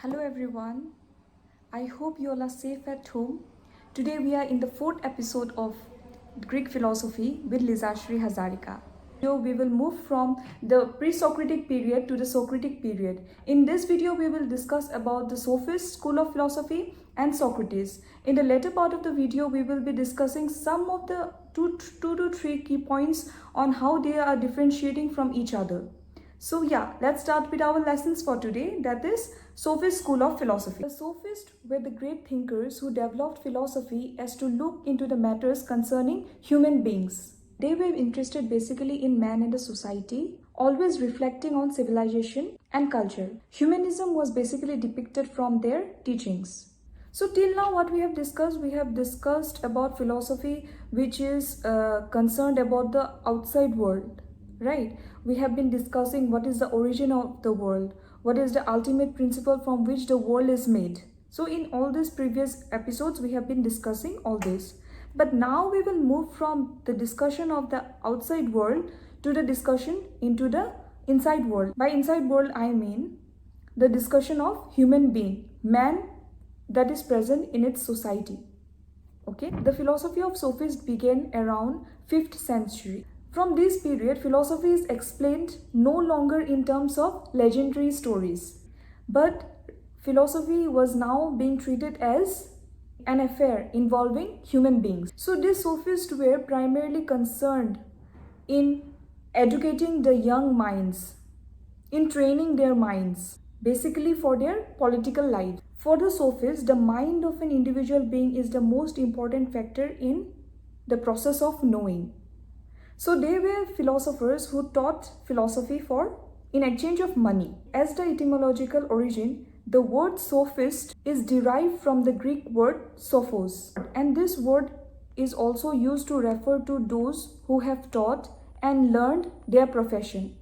Hello everyone. I hope you all are safe at home. Today we are in the fourth episode of Greek philosophy with Lizashri Hazarika. Here we will move from the pre-Socratic period to the Socratic period. In this video we will discuss about the Sophist school of philosophy and Socrates. In the later part of the video we will be discussing some of the two to three key points on how they are differentiating from each other. So let's start with our lessons for today, that is Sophist school of philosophy. The Sophists were the great thinkers who developed philosophy as to look into the matters concerning human beings. They were interested basically in man and the society, always reflecting on civilization and culture. Humanism was basically depicted from their teachings. So till now what we have discussed about philosophy which is concerned about the outside world. Right, we have been discussing what is the origin of the world, what is the ultimate principle from which the world is made. So in all these previous episodes we have been discussing all this, but now we will move from the discussion of the outside world to the discussion into the inside world. By inside world I mean the discussion of human being, man that is present in its society. Okay, the philosophy of sophists began around 5th century. From this period, philosophy is explained no longer in terms of legendary stories, but philosophy was now being treated as an affair involving human beings. So these sophists were primarily concerned in educating the young minds, in training their minds, basically for their political life. For the sophists, the mind of an individual being is the most important factor in the process of knowing. So they were philosophers who taught philosophy in exchange of money. As the etymological origin, the word sophist is derived from the Greek word sophos, and this word is also used to refer to those who have taught and learned their profession.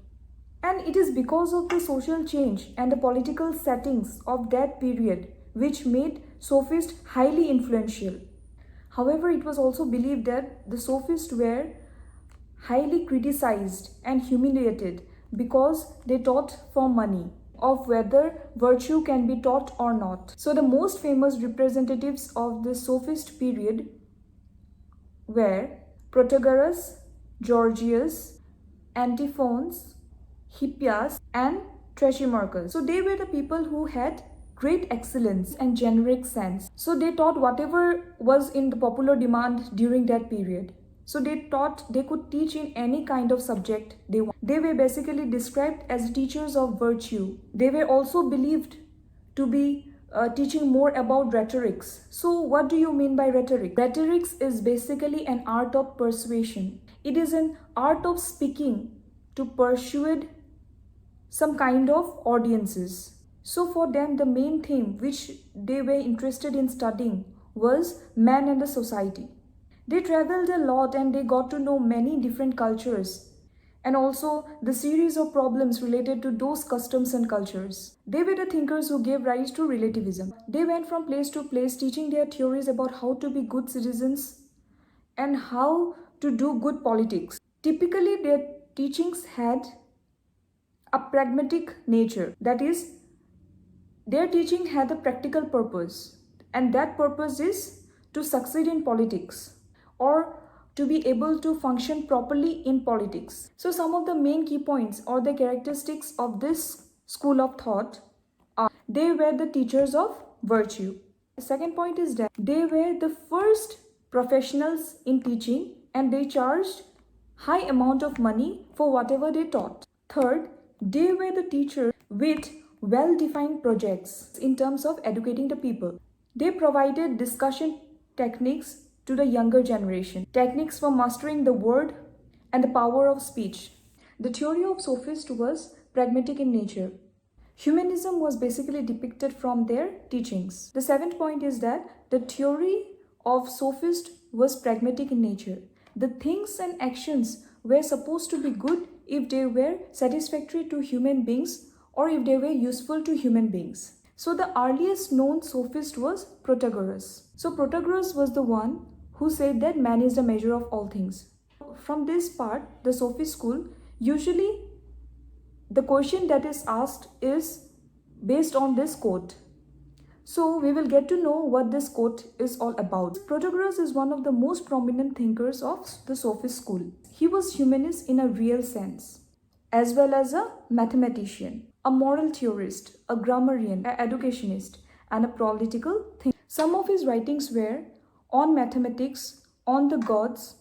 And it is because of the social change and the political settings of that period which made sophists highly influential. However, it was also believed that the sophists were highly criticized and humiliated because they taught for money, of whether virtue can be taught or not. So the most famous representatives of the sophist period were Protagoras, Gorgias, Antiphons, Hippias and Thrasymachus. So they were the people who had great excellence and generic sense. So they taught whatever was in the popular demand during that period. So they thought they could teach in any kind of subject they want. They were basically described as teachers of virtue. They were also believed to be teaching more about rhetorics. So what do you mean by rhetoric? Rhetorics is basically an art of persuasion. It is an art of speaking to persuade some kind of audiences. So for them, the main theme which they were interested in studying was man and the society. They traveled a lot and they got to know many different cultures and also the series of problems related to those customs and cultures. They were the thinkers who gave rise to relativism. They went from place to place teaching their theories about how to be good citizens and how to do good politics. Typically, their teachings had a pragmatic nature. That is, their teaching had a practical purpose, and that purpose is to succeed in politics or to be able to function properly in politics. So some of the main key points or the characteristics of this school of thought are they were the teachers of virtue. The second point is that they were the first professionals in teaching and they charged high amount of money for whatever they taught. Third, they were the teachers with well-defined projects in terms of educating the people. They provided discussion techniques to the younger generation, techniques for mastering the word and the power of speech. The theory of sophists was pragmatic in nature. Humanism was basically depicted from their teachings. The seventh point is that the theory of sophists was pragmatic in nature. The things and actions were supposed to be good if they were satisfactory to human beings or if they were useful to human beings. So the earliest known sophist was Protagoras. So Protagoras was the one who said that man is the measure of all things. From this part, the sophist school, usually the question that is asked is based on this quote. So we will get to know what this quote is all about. Protagoras is one of the most prominent thinkers of the Sophist school. He was humanist in a real sense, as well as a mathematician, a moral theorist, a grammarian, an educationist, and a political thinker. Some of his writings were on mathematics, on the gods,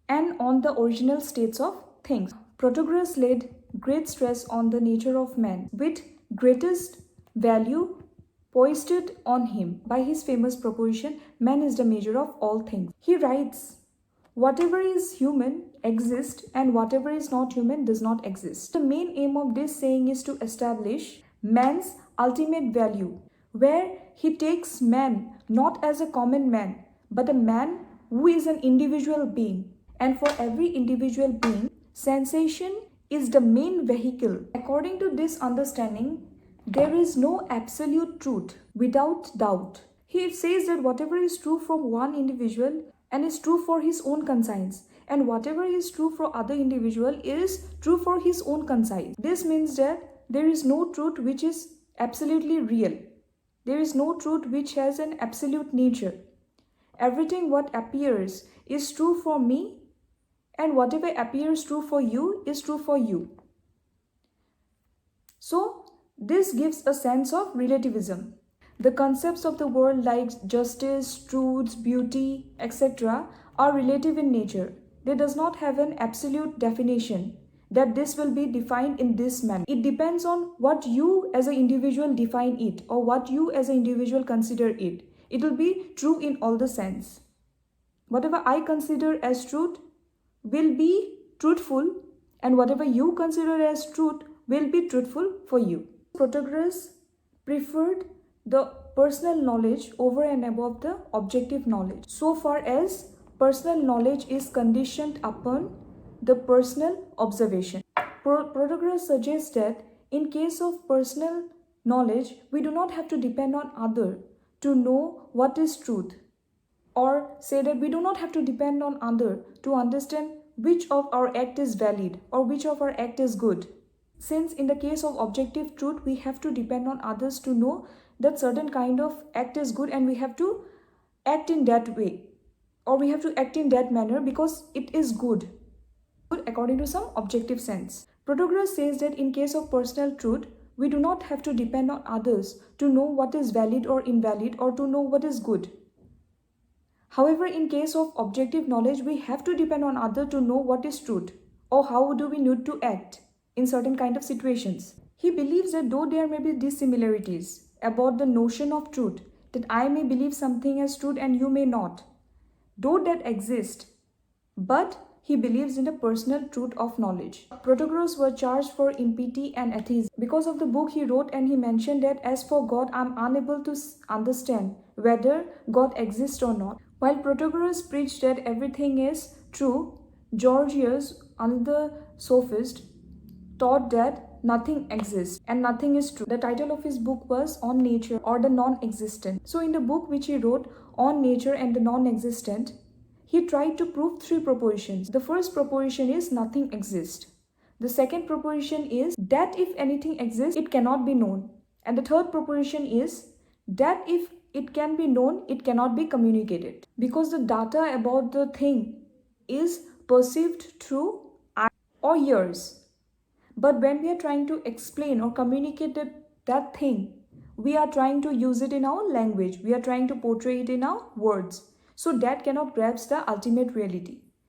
and on the original states of things. Protagoras laid great stress on the nature of man, with greatest value foisted on him by his famous proposition, man is the measure of all things. He writes, whatever is human exists and whatever is not human does not exist. The main aim of this saying is to establish man's ultimate value, where he takes man not as a common man, but a man who is an individual being. And for every individual being, sensation is the main vehicle. According to this understanding, there is no absolute truth without doubt. He says that whatever is true from one individual and is true for his own conscience, and whatever is true for other individual is true for his own conscience. This means that there is no truth which is absolutely real. There is no truth which has an absolute nature. Everything what appears is true for me, and whatever appears true for you is true for you. So this gives a sense of relativism. The concepts of the world like justice, truths, beauty, etc. are relative in nature. They does not have an absolute definition that this will be defined in this manner. It depends on what you as an individual define it, or what you as an individual consider it. It will be true in all the sense. Whatever I consider as truth will be truthful, and whatever you consider as truth will be truthful for you. Protagoras preferred the personal knowledge over and above the objective knowledge, so far as personal knowledge is conditioned upon the personal observation. Protagoras suggests that in case of personal knowledge, we do not have to depend on other to know what is truth, or say that we do not have to depend on other to understand which of our act is valid or which of our act is good. Since in the case of objective truth, we have to depend on others to know that certain kind of act is good, and we have to act in that way, or we have to act in that manner because it is good according to some objective sense. Protagoras says that in case of personal truth, we do not have to depend on others to know what is valid or invalid, or to know what is good. However, in case of objective knowledge, we have to depend on others to know what is truth, or how do we need to act in certain kind of situations. He believes that though there may be dissimilarities about the notion of truth, that I may believe something as truth and you may not, though that exists, but he believes in the personal truth of knowledge. Protagoras were charged for impiety and atheism because of the book he wrote, and he mentioned that as for God, I am unable to understand whether God exists or not. While Protagoras preached that everything is true, Gorgias, another sophist, taught that nothing exists and nothing is true. The title of his book was On Nature or the Non-Existent. So in the book which he wrote, On Nature and the Non-Existent, he tried to prove three propositions. The first proposition is nothing exists. The second proposition is that if anything exists, it cannot be known. And the third proposition is that if it can be known, it cannot be communicated. Because the data about the thing is perceived through eyes or ears. But when we are trying to explain or communicate that thing, we are trying to use it in our language. We are trying to portray it in our words. So that cannot grasp the ultimate reality.